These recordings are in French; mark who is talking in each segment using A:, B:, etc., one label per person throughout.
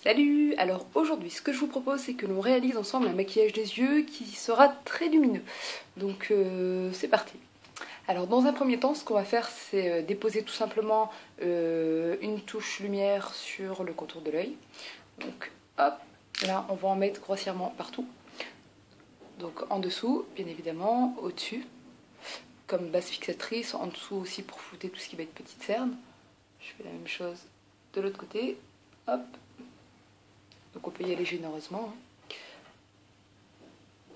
A: Salut! Alors aujourd'hui, ce que je vous propose, c'est que l'on réalise ensemble un maquillage des yeux qui sera très lumineux. Donc c'est parti! Alors dans un premier temps, ce qu'on va faire, c'est déposer tout simplement une touche lumière sur le contour de l'œil. Donc hop, là on va en mettre grossièrement partout. Donc en dessous, bien évidemment, au-dessus, comme base fixatrice, en dessous aussi pour flouter tout ce qui va être petite cerne. Je fais la même chose de l'autre côté, hop. Donc on peut y aller généreusement.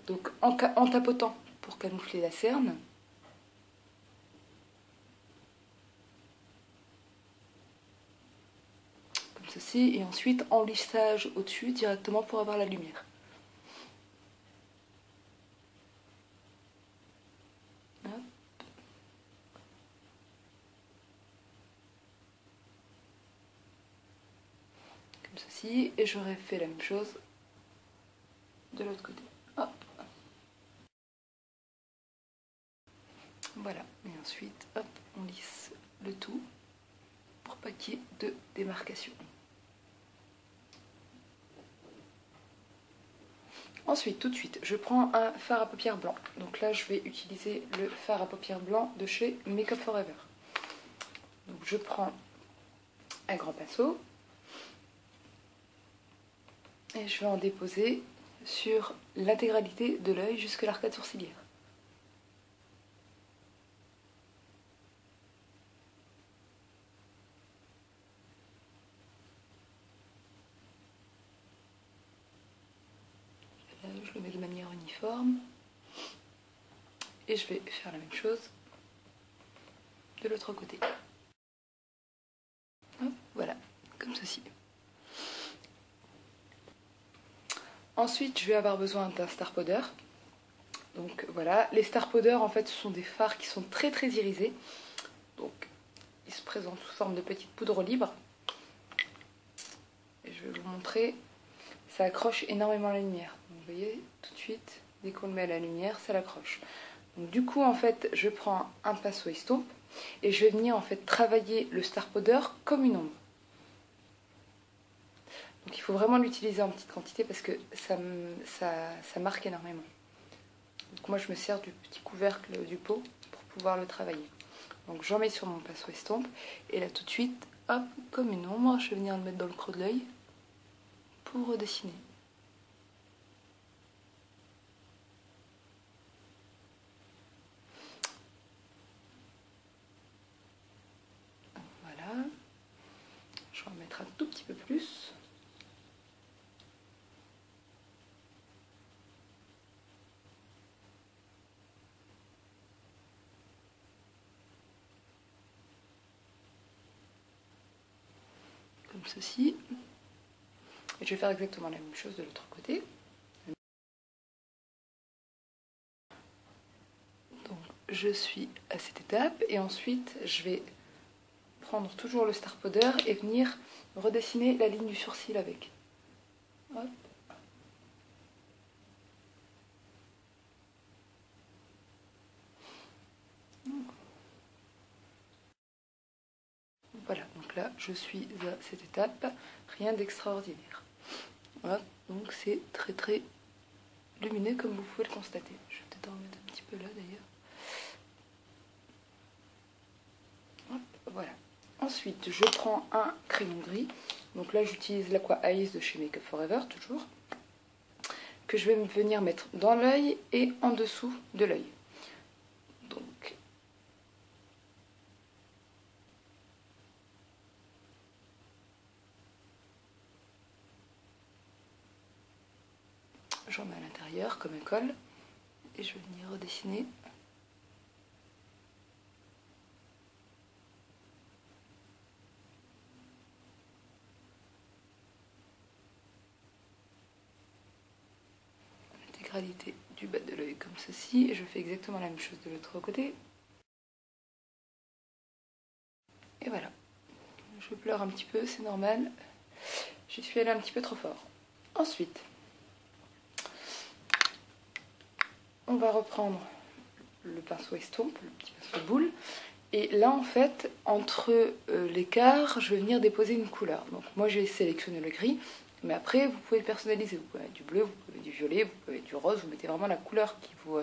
A: Donc en tapotant pour camoufler la cerne. Comme ceci. Et ensuite en lissage au-dessus directement pour avoir la lumière. Hop. Comme ceci. Et j'aurais fait la même chose de l'autre côté. Hop. Voilà, et ensuite, hop, on lisse le tout pour pas qu'il y ait de démarcation. Ensuite, tout de suite, je prends un fard à paupières blanc. Donc là, je vais utiliser le fard à paupières blanc de chez Make Up For Ever. Donc je prends un grand pinceau et je vais en déposer sur l'intégralité de l'œil jusqu'à l'arcade sourcilière. Je le mets de manière uniforme et je vais faire la même chose de l'autre côté. Hop, voilà, comme ceci. Ensuite, je vais avoir besoin d'un star powder. Donc voilà, les star powder en fait ce sont des fards qui sont très irisés. Donc ils se présentent sous forme de petites poudres libres. Et je vais vous montrer, ça accroche énormément la lumière. Donc, vous voyez, tout de suite, dès qu'on le met à la lumière, ça l'accroche. Donc du coup en fait, je prends un pinceau estompe et je vais venir en fait travailler le star powder comme une ombre. Donc il faut vraiment l'utiliser en petite quantité parce que ça marque énormément. Donc moi je me sers du petit couvercle du pot pour pouvoir le travailler. Donc j'en mets sur mon pinceau estompe et là tout de suite, hop, comme une ombre, je vais venir le mettre dans le creux de l'œil pour redessiner. Voilà, je vais en mettre un tout petit peu plus. Comme ceci. Et je vais faire exactement la même chose de l'autre côté. Donc je suis à cette étape et ensuite je vais prendre toujours le star powder et venir redessiner la ligne du sourcil avec. Hop. Voilà, donc là je suis à cette étape, rien d'extraordinaire. Hop, donc c'est très lumineux comme vous pouvez le constater. Je vais peut-être en mettre un petit peu là d'ailleurs. Hop, voilà. Ensuite, je prends un crayon gris. Donc là, j'utilise l'Aqua Eyes de chez Make Up For Ever, toujours. Que je vais venir mettre dans l'œil et en dessous de l'œil. Donc, j'en mets à l'intérieur comme un col. Et je vais venir redessiner. L'intégralité du bas de l'œil comme ceci. Et je fais exactement la même chose de l'autre côté. Et voilà. Je pleure un petit peu, c'est normal. J'y suis allée un petit peu trop fort. Ensuite, on va reprendre le pinceau estompe, le petit pinceau boule. Et là, en fait, entre les quarts, je vais venir déposer une couleur. Donc moi, j'ai sélectionné le gris. Mais après, vous pouvez le personnaliser. Vous pouvez mettre du bleu, vous pouvez mettre du violet, vous pouvez mettre du rose. Vous mettez vraiment la couleur qui vous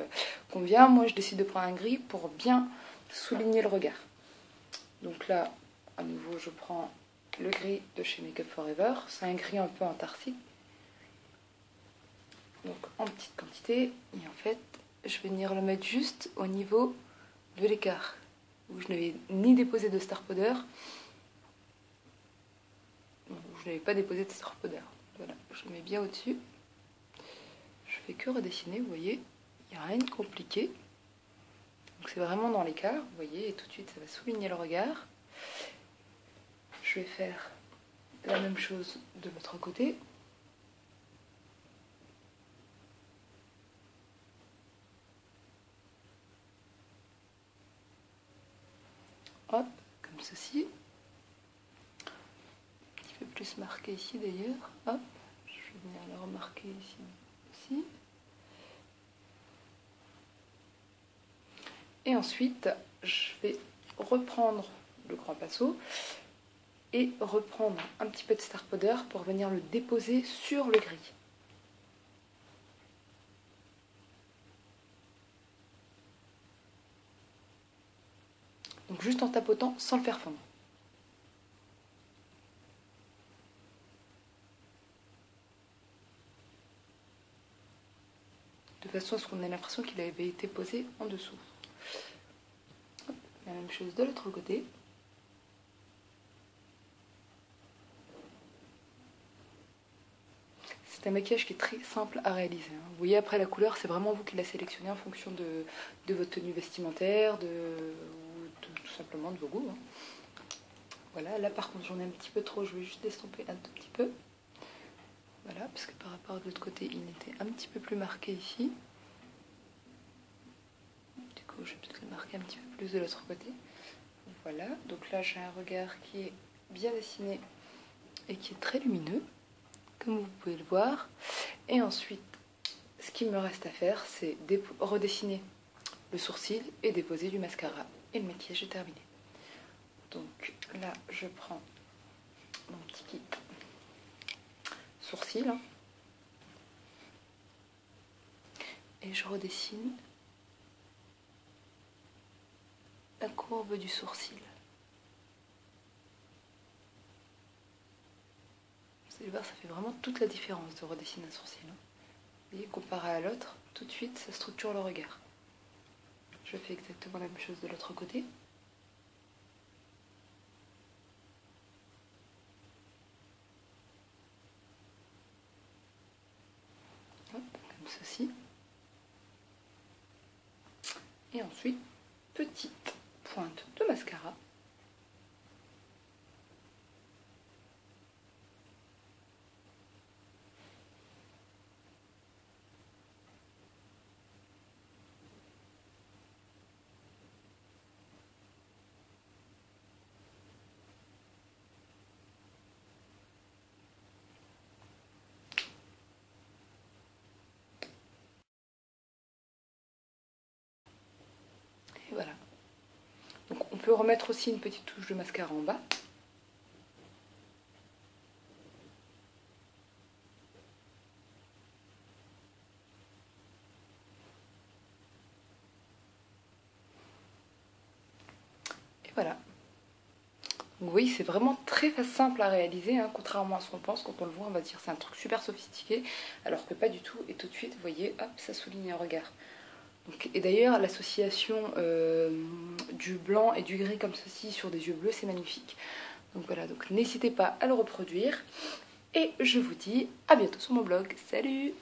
A: convient. Moi, je décide de prendre un gris pour bien souligner le regard. Donc là, à nouveau, je prends le gris de chez Make Up For Ever. C'est un gris un peu antarctique. Donc en petite quantité. Et en fait, je vais venir le mettre juste au niveau de l'écart. Où je n'avais ni déposé de Star Powder. Je n'avais pas déposé de Star Powder. Voilà, je mets bien au-dessus. Je fais que redessiner, vous voyez. Il n'y a rien de compliqué. Donc c'est vraiment dans l'écart, vous voyez, et tout de suite ça va souligner le regard. Je vais faire la même chose de l'autre côté. Hop, comme ceci. Un petit peu plus marqué ici d'ailleurs. Hop, je vais venir le remarquer ici aussi. Et ensuite, je vais reprendre le grand pinceau et reprendre un petit peu de Star Powder pour venir le déposer sur le gris. Donc juste en tapotant sans le faire fondre. De façon à ce qu'on ait l'impression qu'il avait été posé en dessous. Hop, la même chose de l'autre côté. C'est un maquillage qui est très simple à réaliser. Vous voyez, après la couleur, c'est vraiment vous qui la sélectionnez en fonction de votre tenue vestimentaire, ou tout simplement de vos goûts. Voilà, là par contre j'en ai un petit peu trop, je vais juste l'estomper un tout petit peu. Voilà, parce que par rapport à l'autre côté, il était un petit peu plus marqué ici. Du coup, je vais peut-être le marquer un petit peu plus de l'autre côté. Voilà, donc là j'ai un regard qui est bien dessiné et qui est très lumineux, comme vous pouvez le voir. Et ensuite, ce qu'il me reste à faire, c'est redessiner le sourcil et déposer du mascara. Et le maquillage est terminé. Donc là, je prends mon petit kit sourcil et je redessine la courbe du sourcil. Vous allez voir, ça fait vraiment toute la différence de redessiner un sourcil. Vous voyez, comparé à l'autre, tout de suite, ça structure le regard. Je fais exactement la même chose de l'autre côté. Hop, comme ceci. Et ensuite, petite pointe de mascara. Et voilà. Donc on peut remettre aussi une petite touche de mascara en bas. Et voilà. Donc vous voyez, c'est vraiment très simple à réaliser, contrairement à ce qu'on pense. Quand on le voit, on va dire c'est un truc super sophistiqué, alors que pas du tout. Et tout de suite, vous voyez, hop, ça souligne un regard. Donc, et d'ailleurs, l'association du blanc et du gris comme ceci sur des yeux bleus, c'est magnifique. Donc voilà, donc n'hésitez pas à le reproduire. Et je vous dis à bientôt sur mon blog. Salut!